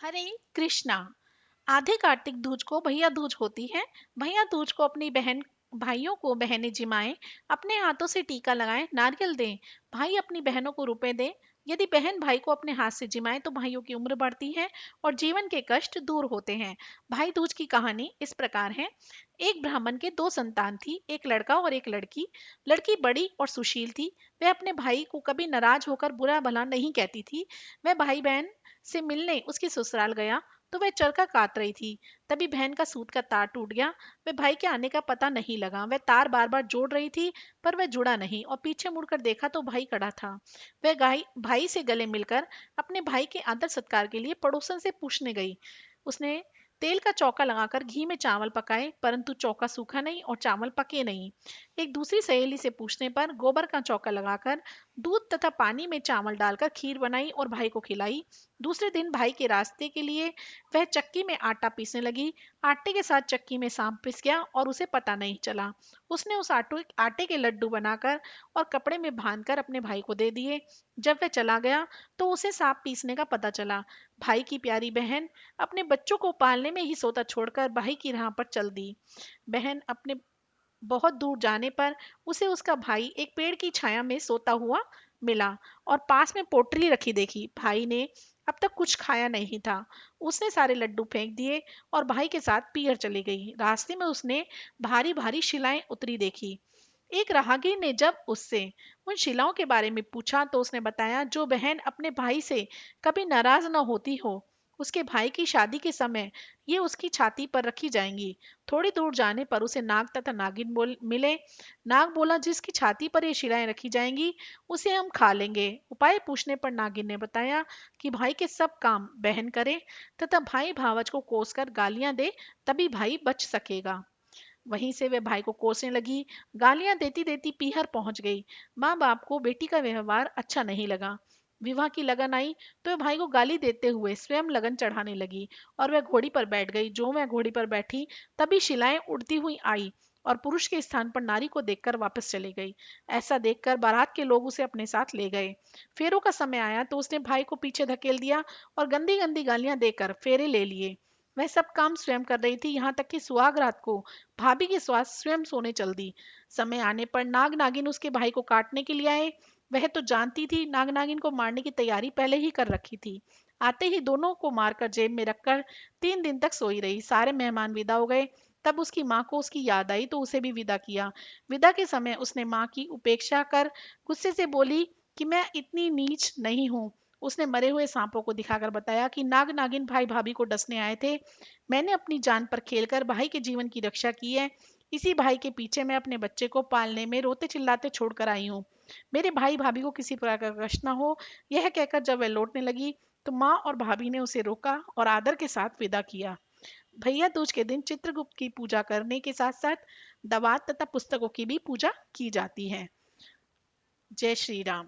हरे कृष्णा। आधे कार्तिक दूज को भैया दूज होती है। भैया दूज को अपनी बहन भाइयों को बहनें जिमाएं, अपने हाथों से टीका लगाएं, नारियल दें। भाई अपनी बहनों को रुपए दे। यदि बहन भाई को अपने हाथ से जिमाए तो भाइयों की उम्र बढ़ती है और जीवन के कष्ट दूर होते हैं। भाई दूज की कहानी इस प्रकार है। एक ब्राह्मण के दो संतान थी, एक लड़का और एक लड़की। लड़की बड़ी और सुशील थी। वह अपने भाई को कभी नाराज होकर बुरा भला नहीं कहती थी। वह भाई बहन से मिलने उसकी ससुराल गया तो वह चरखा काट रही थी। तभी बहन का सूत का तार टूट गया। वह भाई के आने का पता नहीं लगा। वह तार बार बार जोड़ रही थी पर वह जुड़ा नहीं और पीछे मुड़कर देखा तो भाई खड़ा था। वह भाई से गले मिलकर अपने भाई के आदर सत्कार के लिए पड़ोसन से पूछने गई। उसने तेल का चौका लगाकर घी में चावल पकाए परंतु चौका सूखा नहीं और चावल पके नहीं। एक दूसरी सहेली से पूछने पर गोबर का चौका लगाकर दूध तथा पानी में चावल डालकर खीर बनाई और भाई को खिलाई। दूसरे दिन भाई के रास्ते के लिए वह चक्की में आटा पीसने लगी। आटे के साथ चक्की में सांप पिस गया और उसे पता नहीं चला। उसने उस आटे के लड्डू बनाकर और कपड़े में बांधकर अपने भाई को दे दिए। जब वह चला गया तो उसे सांप पीसने का पता चला। भाई की प्यारी बहन अपने बच्चों को पालने में ही सोता छोड़कर भाई की राह पर चल दी। बहन अपने बहुत दूर जाने पर उसे उसका भाई एक पेड़ की छाया में सोता हुआ मिला और पास में पोटली रखी देखी। भाई ने अब तक कुछ खाया नहीं था। उसने सारे लड्डू फेंक दिए और भाई के साथ पीहर चली गई। रास्ते में उसने भारी भारी शिलाएं उतरी देखी। एक राहगीर ने जब उससे उन शिलाओं के बारे में पूछा तो उसने बताया जो बहन अपने भाई से कभी नाराज न होती हो, उसके भाई की शादी के समय ये उसकी छाती पर रखी जाएंगी। थोड़ी दूर जाने पर उसे नाग तथा नागिन मिले। नाग बोला जिसकी छाती पर ये शिलाएं रखी जाएंगी उसे हम खा लेंगे। उपाय पूछने पर नागिन ने बताया कि भाई के सब काम बहन करे तथा भाई भावज को कोसकर गालियां दे, तभी भाई बच सकेगा। वहीं से वे भाई को कोसने लगी। गालियां देती देती पीहर पहुंच गई। माँ बाप को बेटी का व्यवहार अच्छा नहीं लगा। विवाह की लगन आई तो वह भाई को गाली देते हुए स्वयं लगन चढ़ाने लगी और वह घोड़ी पर बैठ गई। जो वह घोड़ी पर बैठी तभी शिलाएं उड़ती हुई आई और पुरुष के स्थान पर नारी को देखकर वापस चली गई। ऐसा देखकर बारात के लोग उसे अपने साथ ले गए। फेरों का समय आया तो उसने भाई को पीछे धकेल दिया और गंदी गंदी गालियां देकर फेरे ले लिए। वह सब काम स्वयं कर रही थी, यहाँ तक कि सुहाग रात को भाभी के साथ स्वयं सोने चल दी। समय आने पर नाग नागिन उसके भाई को काटने के लिए आए। वह तो जानती थी, नाग नागिन को मारने की तैयारी पहले ही कर रखी थी। आते ही दोनों को मारकर जेब में रखकर 3 दिन तक सोई रही। सारे मेहमान विदा हो गए। तब उसकी माँ को उसकी याद आई तो उसे भी विदा किया। विदा के समय उसने माँ की उपेक्षा कर गुस्से से बोली कि मैं इतनी नीच नहीं हूँ। उसने मरे हुए सांपों को दिखाकर बताया कि नाग नागिन भाई भाभी को डसने आए थे। मैंने अपनी जान पर खेलकर भाई के जीवन की रक्षा की है। इसी भाई के पीछे मैं अपने बच्चे को पालने में रोते चिल्लाते छोड़कर आई हूँ। मेरे भाई भाभी को किसी प्रकार का कष्ट न हो। यह कहकर जब वह लौटने लगी तो माँ और भाभी ने उसे रोका और आदर के साथ विदा किया। भैया दूज के दिन चित्रगुप्त की पूजा करने के साथ साथ दवात तथा पुस्तकों की भी पूजा की जाती है। जय श्री राम।